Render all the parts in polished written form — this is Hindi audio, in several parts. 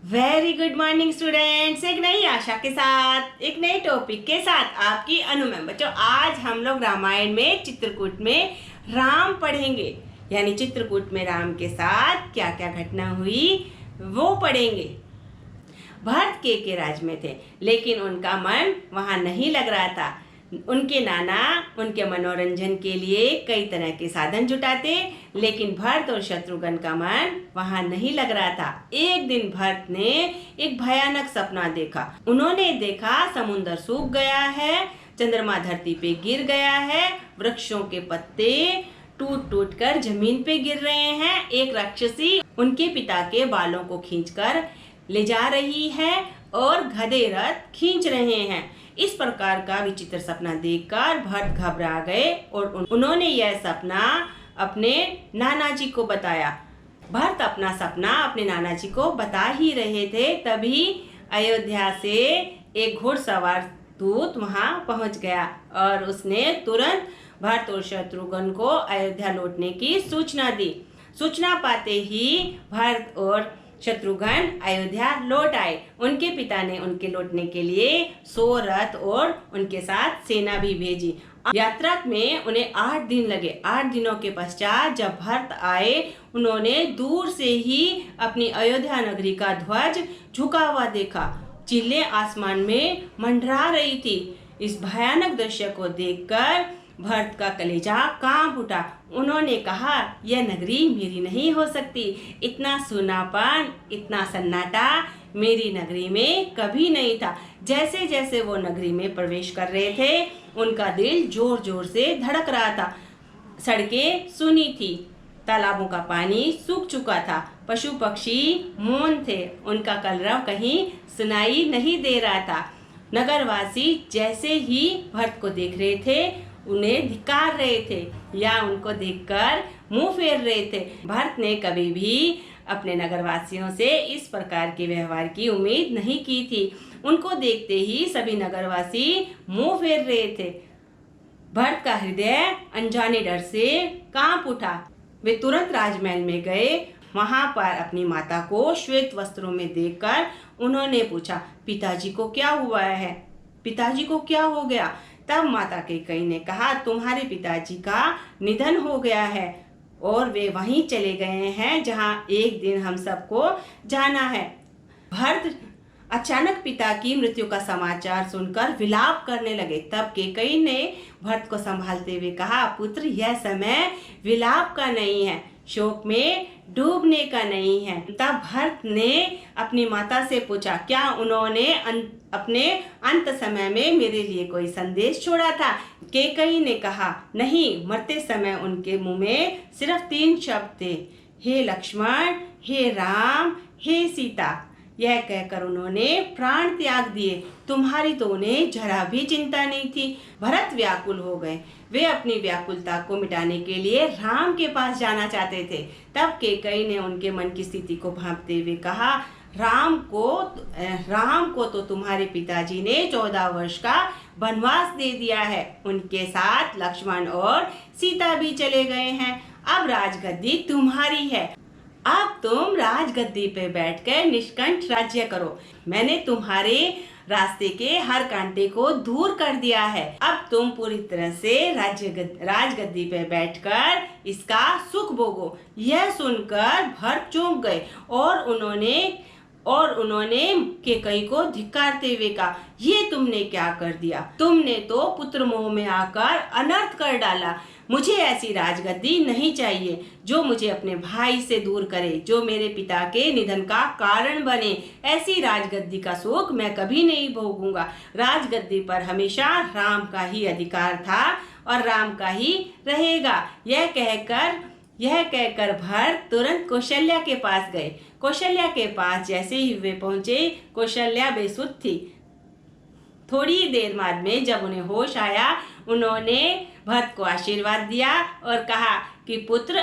Very good morning students. एक नई आशा के साथ एक नए टॉपिक के साथ आपकी अनु मैम। बच्चों, आज हम लोग रामायण में चित्रकूट में राम पढ़ेंगे, यानी चित्रकूट में राम के साथ क्या क्या घटना हुई वो पढ़ेंगे। भरत के राज में थे, लेकिन उनका मन वहाँ नहीं लग रहा था। उनके नाना उनके मनोरंजन के लिए कई तरह के साधन जुटाते, लेकिन भरत और शत्रुघ्न का मन वहाँ नहीं लग रहा था। एक दिन भरत ने एक भयानक सपना देखा। उन्होंने देखा समुद्र सूख गया है, चंद्रमा धरती पे गिर गया है, वृक्षों के पत्ते टूट टूट कर जमीन पे गिर रहे हैं। एक राक्षसी उनके पिता के बालों को खींचकर ले जा रही है और गधे रथ खींच रहे हैं। इस प्रकार का विचित्र सपना देखकर भरत घबरा गए और उन्होंने यह सपना अपने नाना जी को बताया। भरत अपना सपना अपने नाना जी को बता ही रहे थे, तभी अयोध्या से एक घुड़सवार दूत वहां पहुंच गया और उसने तुरंत भरत और शत्रुघ्न को अयोध्या लौटने की सूचना दी। सूचना पाते ही भरत और शत्रुघ्न अयोध्या लौट आए। उनके पिता ने उनके लौटने के लिए 100 रथ और उनके साथ सेना भी भेजी। यात्रा में उन्हें 8 दिन लगे। 8 दिनों के पश्चात जब भरत आए, उन्होंने दूर से ही अपनी अयोध्या नगरी का ध्वज झुका हुआ देखा। चिल्ले आसमान में मंडरा रही थी। इस भयानक दृश्य को देखकर भरत का कलेजा कांप उठा। उन्होंने कहा, यह नगरी मेरी नहीं हो सकती। इतना सूनापन, इतना सन्नाटा मेरी नगरी में कभी नहीं था। जैसे जैसे वो नगरी में प्रवेश कर रहे थे, उनका दिल जोर जोर से धड़क रहा था। सड़कें सूनी थी, तालाबों का पानी सूख चुका था, पशु पक्षी मौन थे, उनका कलरव कहीं सुनाई नहीं दे रहा था। नगरवासी जैसे ही भरत को देख रहे थे, उन्हें धिक्कार रहे थे या उनको देखकर मुंह फेर रहे थे। भरत ने कभी भी अपने नगरवासियों से इस प्रकार के व्यवहार की उम्मीद नहीं की थी। उनको देखते ही सभी नगरवासी मुंह फेर रहे थे। भरत का हृदय अनजाने डर से कांप उठा। वे तुरंत राजमहल में गए। वहां पर अपनी माता को श्वेत वस्त्रों में देखकर उन्होंने पूछा, पिताजी को क्या हुआ है? पिताजी को क्या हो गया? तब माता कैकेयी ने कहा, तुम्हारे पिताजी का निधन हो गया है और वे वहीं चले गए हैं जहां एक दिन हम सबको जाना है। भरत अचानक पिता की मृत्यु का समाचार सुनकर विलाप करने लगे। तब कैकेयी ने भरत को संभालते हुए कहा, पुत्र, यह समय विलाप का नहीं है, शोक में डूबने का नहीं है। तब भरत ने अपनी माता से पूछा, क्या उन्होंने अपने अंत समय में मेरे लिए कोई संदेश छोड़ा था? कैकेयी ने कहा, नहीं, मरते समय उनके मुंह में सिर्फ 3 शब्द थे, हे लक्ष्मण, हे राम, हे सीता। यह कहकर उन्होंने प्राण त्याग दिए। तुम्हारी तो उन्हें जरा भी चिंता नहीं थी। भरत व्याकुल हो गए। वे अपनी व्याकुलता को मिटाने के लिए राम के पास जाना चाहते थे। तब कैकेयी ने उनके मन की स्थिति को भांपते हुए कहा, राम को तो तुम्हारे पिताजी ने 14 वर्ष का वनवास दे दिया है। उनके साथ लक्ष्मण और सीता भी चले गए हैं। अब राजगद्दी तुम्हारी है। अब तुम राजगद्दी पे बैठकर निष्कंठ राज्य करो। मैंने तुम्हारे रास्ते के हर कांटे को दूर कर दिया है। अब तुम पूरी तरह से राजगद्दी पे बैठकर इसका सुख भोगो। यह सुनकर भरत चौंक गए और उन्होंने कैकेयी को धिक्कारते हुए कहा, ये तुमने क्या कर दिया? तुमने तो पुत्र मोह में आकर अनर्थ कर डाला। मुझे ऐसी राजगद्दी नहीं चाहिए जो मुझे अपने भाई से दूर करे, जो मेरे पिता के निधन का कारण बने। ऐसी राजगद्दी का सुख मैं कभी नहीं भोगूंगा। राजगद्दी पर हमेशा राम का ही अधिकार था और राम का ही रहेगा। यह कहकर भरत तुरंत कौशल्या के पास गए। कौशल्या के पास जैसे ही वे पहुंचे, कौशल्या बेसुध थी। थोड़ी देर बाद में जब उन्हें होश आया, उन्होंने भरत को आशीर्वाद दिया और कहा कि पुत्र,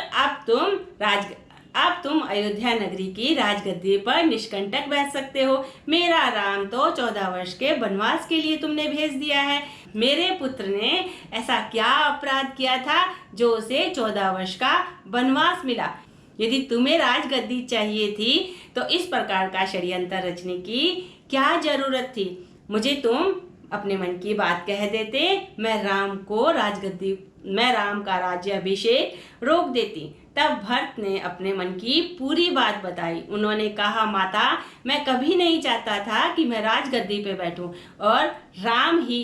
अब तुम अयोध्या नगरी की राजगद्दी पर निष्कंटक बैठ सकते हो। मेरा राम तो 14 वर्ष के वनवास के लिए तुमने भेज दिया है। मेरे पुत्र ने ऐसा क्या अपराध किया था जो उसे 14 वर्ष का वनवास मिला? यदि तुम्हें राजगद्दी चाहिए थी तो इस प्रकार का षड्यंत्र रचने की क्या जरूरत थी? मुझे तुम अपने मन की बात कह देते, मैं राम का राज्याभिषेक रोक देती। तब भरत ने अपने मन की पूरी बात बताई। उन्होंने कहा, माता, मैं कभी नहीं चाहता था कि मैं राजगद्दी पे बैठूं और राम ही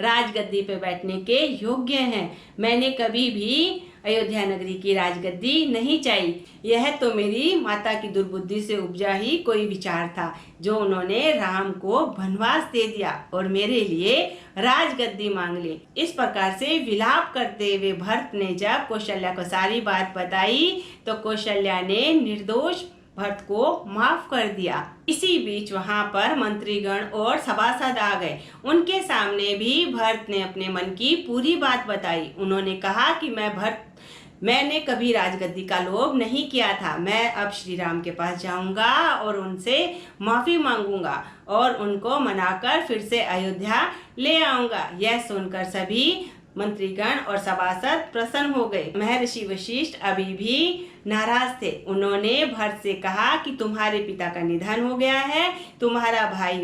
राजगद्दी पे बैठने के योग्य हैं। मैंने कभी भी अयोध्या नगरी की राजगद्दी नहीं चाहिए। यह तो मेरी माता की दुर्बुद्धि से उपजा ही कोई विचार था जो उन्होंने राम को वनवास दे दिया और मेरे लिए राजगद्दी मांग ली। इस प्रकार से विलाप करते हुए भरत ने जब कौशल्या को सारी बात बताई तो कौशल्या ने निर्दोष भरत को माफ कर दिया। इसी बीच वहां पर मंत्रीगण और सभासद आ गए। उनके सामने भी भरत ने अपने मन की पूरी बात बताई। उन्होंने कहा कि मैंने कभी राजगद्दी का लोभ नहीं किया था। मैं अब श्री राम के पास जाऊंगा और उनसे माफी मांगूंगा और उनको मनाकर फिर से अयोध्या ले आऊंगा। यह सुनकर सभी मंत्रीगण और सभासद प्रसन्न हो गए। महर्षि वशिष्ठ अभी भी नाराज थे। उन्होंने भरत से कहा कि तुम्हारे पिता का निधन हो गया है, तुम्हारा भाई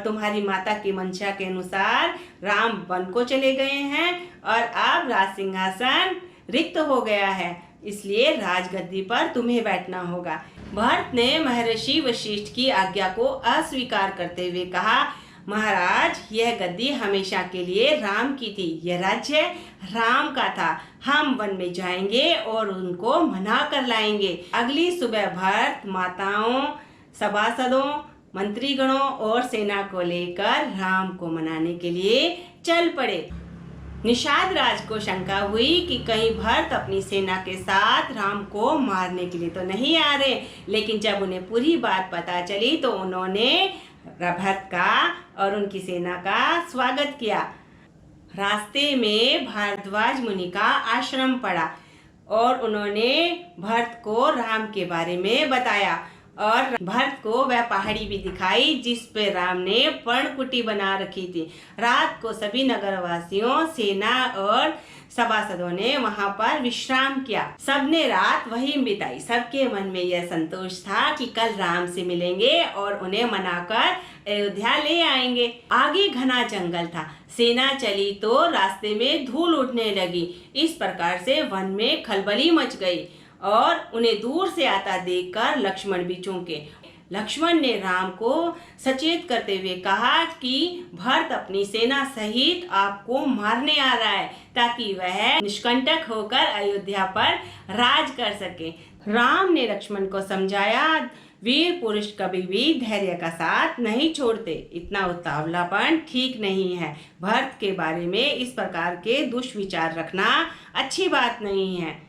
तुम्हारी माता की मंशा के अनुसार राम वन को चले गए हैं और अब राज सिंहासन रिक्त हो गया है, इसलिए राजगद्दी पर तुम्हें बैठना होगा। भरत ने महर्षि वशिष्ठ की आज्ञा को अस्वीकार करते हुए कहा, महाराज, यह गद्दी हमेशा के लिए राम की थी, यह राज्य राम का था। हम वन में जाएंगे और उनको मना कर लाएंगे। अगली सुबह भरत माताओं, सभासदों, मंत्रीगणों और सेना को लेकर राम को मनाने के लिए चल पड़े। निषाद राज को शंका हुई कि कहीं भरत अपनी सेना के साथ राम को मारने के लिए तो नहीं आ रहे, लेकिन जब उन्हें पूरी बात पता चली तो उन्होंने भरत का और उनकी सेना का स्वागत किया। रास्ते में भारद्वाज मुनि का आश्रम पड़ा और उन्होंने भरत को राम के बारे में बताया और भरत को वह पहाड़ी भी दिखाई जिस पे राम ने पर्णकुटी बना रखी थी। रात को सभी नगरवासियों, सेना और सभासदों ने वहां पर विश्राम किया। सबने रात वहीं बिताई। सबके मन में यह संतोष था कि कल राम से मिलेंगे और उन्हें मनाकर अयोध्या ले आएंगे। आगे घना जंगल था। सेना चली तो रास्ते में धूल उड़ने लगी। इस प्रकार से वन में खलबली मच गई और उन्हें दूर से आता देखकर लक्ष्मण भी चौंके। लक्ष्मण ने राम को सचेत करते हुए कहा कि भरत अपनी सेना सहित आपको मारने आ रहा है ताकि वह निष्कंटक होकर अयोध्या पर राज कर सके। राम ने लक्ष्मण को समझाया, वीर पुरुष कभी भी धैर्य का साथ नहीं छोड़ते, इतना उतावलापन ठीक नहीं है। भरत के बारे में इस प्रकार के दुष्विचार रखना अच्छी बात नहीं है।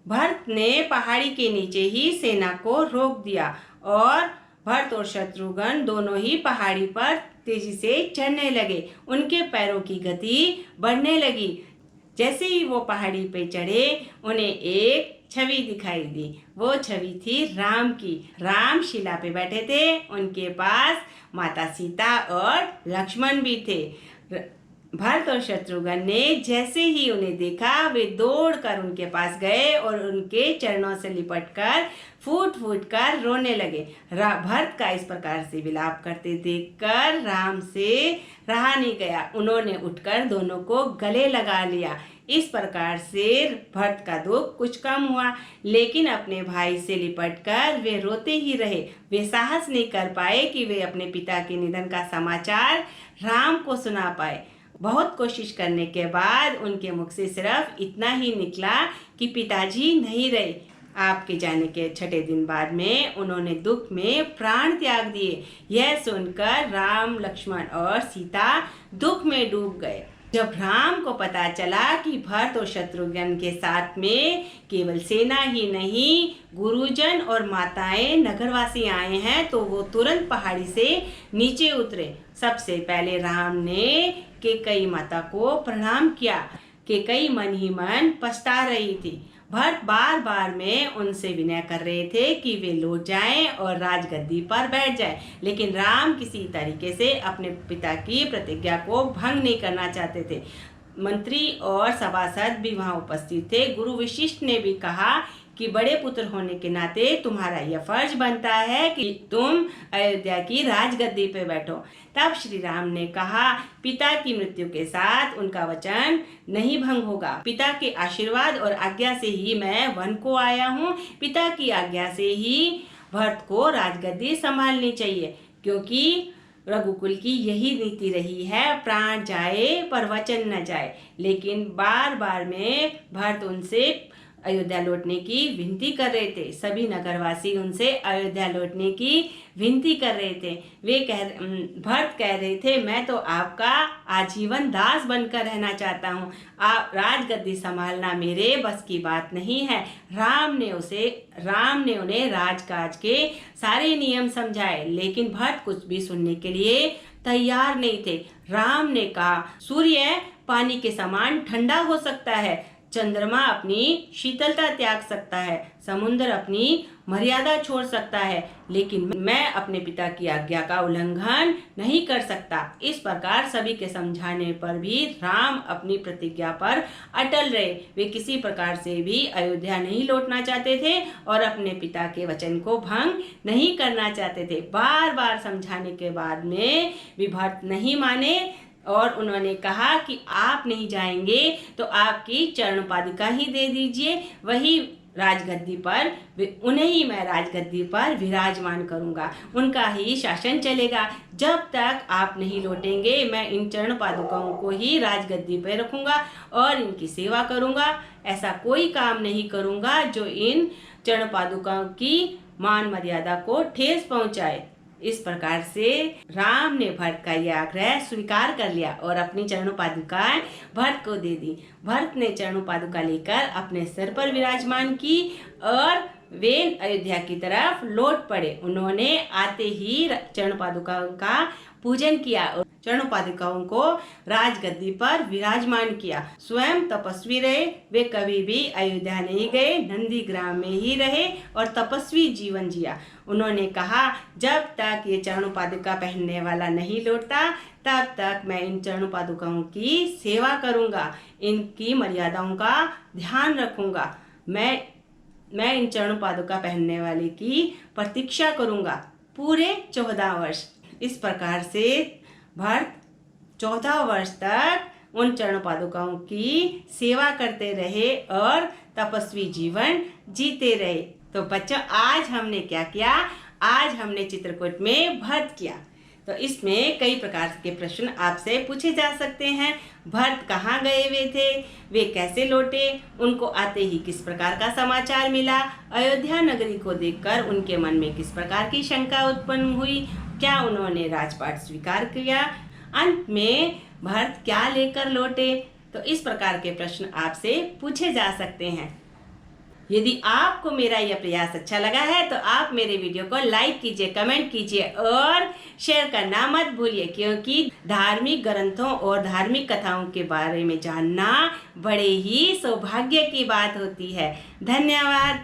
भरत ने पहाड़ी के नीचे ही सेना को रोक दिया और भरत और शत्रुघ्न दोनों ही पहाड़ी पर तेजी से चढ़ने लगे। उनके पैरों की गति बढ़ने लगी। जैसे ही वो पहाड़ी पे चढ़े उन्हें एक छवि दिखाई दी। वो छवि थी राम की। राम शिला पे बैठे थे। उनके पास माता सीता और लक्ष्मण भी थे। भरत और शत्रुघ्न ने जैसे ही उन्हें देखा वे दौड़कर उनके पास गए और उनके चरणों से लिपटकर फूट फूट कर रोने लगे। भरत का इस प्रकार से विलाप करते देखकर राम से रहा नहीं गया। उन्होंने उठकर दोनों को गले लगा लिया। इस प्रकार से भरत का दुख कुछ कम हुआ, लेकिन अपने भाई से लिपटकर वे रोते ही रहे। वे साहस नहीं कर पाए कि वे अपने पिता के निधन का समाचार राम को सुना पाए। बहुत कोशिश करने के बाद उनके मुख से सिर्फ इतना ही निकला कि पिताजी नहीं रहे। आपके जाने के 6 दिन बाद में उन्होंने दुख में प्राण त्याग दिए। यह सुनकर राम, लक्ष्मण और सीता दुख में डूब गए। जब राम को पता चला कि भरत और शत्रुघ्न के साथ में केवल सेना ही नहीं, गुरुजन और माताएं, नगरवासी आए हैं, तो वो तुरंत पहाड़ी से नीचे उतरे। सबसे पहले राम ने कैकेयी माता को प्रणाम किया। कैकेयी मन ही मन पछता रही थी। भरत बार बार में उनसे विनय कर रहे थे कि वे लौट जाएं और राजगद्दी पर बैठ जाएं, लेकिन राम किसी तरीके से अपने पिता की प्रतिज्ञा को भंग नहीं करना चाहते थे। मंत्री और सभासद भी वहां उपस्थित थे। गुरु वशिष्ठ ने भी कहा कि बड़े पुत्र होने के नाते तुम्हारा यह फर्ज बनता है कि तुम अयोध्या की राजगद्दी पे बैठो। तब श्री राम ने कहा, पिता की मृत्यु के साथ उनका वचन नहीं भंग होगा। पिता के आशीर्वाद और आज्ञा से ही मैं वन को आया हूँ। पिता की आज्ञा से ही भरत को राजगद्दी संभालनी चाहिए, क्योंकि रघुकुल की यही नीति रही है, प्राण जाए पर वचन न जाए। लेकिन बार बार में भरत उनसे अयोध्या लौटने की विनती कर रहे थे। सभी नगरवासी उनसे अयोध्या लौटने की विनती कर रहे थे। भरत कह रहे थे, मैं तो आपका आजीवन दास बनकर रहना चाहता हूँ। आप राजगद्दी संभालना मेरे बस की बात नहीं है। राम ने उन्हें राजकाज के सारे नियम समझाए, लेकिन भरत कुछ भी सुनने के लिए तैयार नहीं थे। राम ने कहा, सूर्य पानी के समान ठंडा हो सकता है, चंद्रमा अपनी शीतलता त्याग सकता है, समुद्र अपनी मर्यादा छोड़ सकता है, लेकिन मैं अपने पिता की आज्ञा का उल्लंघन नहीं कर सकता। इस प्रकार सभी के समझाने पर भी राम अपनी प्रतिज्ञा पर अटल रहे। वे किसी प्रकार से भी अयोध्या नहीं लौटना चाहते थे और अपने पिता के वचन को भंग नहीं करना चाहते थे। बार बार समझाने के बाद में भी भरत नहीं माने और उन्होंने कहा कि आप नहीं जाएंगे तो आपकी चरण पादुका ही दे दीजिए, वही राजगद्दी पर उन्हें ही मैं राजगद्दी पर विराजमान करूंगा, उनका ही शासन चलेगा। जब तक आप नहीं लौटेंगे मैं इन चरण पादुकाओं को ही राजगद्दी पर रखूंगा और इनकी सेवा करूंगा। ऐसा कोई काम नहीं करूंगा जो इन चरण पादुकाओं की मान मर्यादा को ठेस पहुंचाए। इस प्रकार से राम ने भरत का यह आग्रह स्वीकार कर लिया और अपनी चरणों पादुकाएं भरत को दे दी। भरत ने चरणों पादुका लेकर अपने सिर पर विराजमान की और वे अयोध्या की तरफ लौट पड़े। उन्होंने आते ही चरण पादुकाओं का पूजन किया और चरण पादुकाओं को राजगद्दी पर विराजमान किया। स्वयं तपस्वी रहे, वे कभी भी अयोध्या नहीं गए, नंदीग्राम में ही रहे और तपस्वी जीवन जिया। उन्होंने कहा, जब तक ये चरण पादुका पहनने वाला नहीं लौटता तब तक मैं इन चरण पादुकाओं की सेवा करूंगा, इनकी मर्यादाओं का ध्यान रखूंगा। मैं इन चरण पादुका पहनने वाले की प्रतीक्षा करूंगा पूरे 14 वर्ष। इस प्रकार से भरत 14 वर्ष तक उन चरण पादुकाओं की सेवा करते रहे और तपस्वी जीवन जीते रहे। तो बच्चों, आज हमने क्या किया? आज हमने चित्रकूट में भरत किया। तो इसमें कई प्रकार के प्रश्न आपसे पूछे जा सकते हैं। भरत कहाँ गए हुए थे, वे कैसे लौटे, उनको आते ही किस प्रकार का समाचार मिला, अयोध्या नगरी को देखकर उनके मन में किस प्रकार की शंका उत्पन्न हुई, क्या उन्होंने राजपाट स्वीकार किया, अंत में भरत क्या लेकर लौटे। तो इस प्रकार के प्रश्न आपसे पूछे जा सकते हैं। यदि आपको मेरा यह प्रयास अच्छा लगा है तो आप मेरे वीडियो को लाइक कीजिए, कमेंट कीजिए और शेयर करना मत भूलिए, क्योंकि धार्मिक ग्रंथों और धार्मिक कथाओं के बारे में जानना बड़े ही सौभाग्य की बात होती है। धन्यवाद।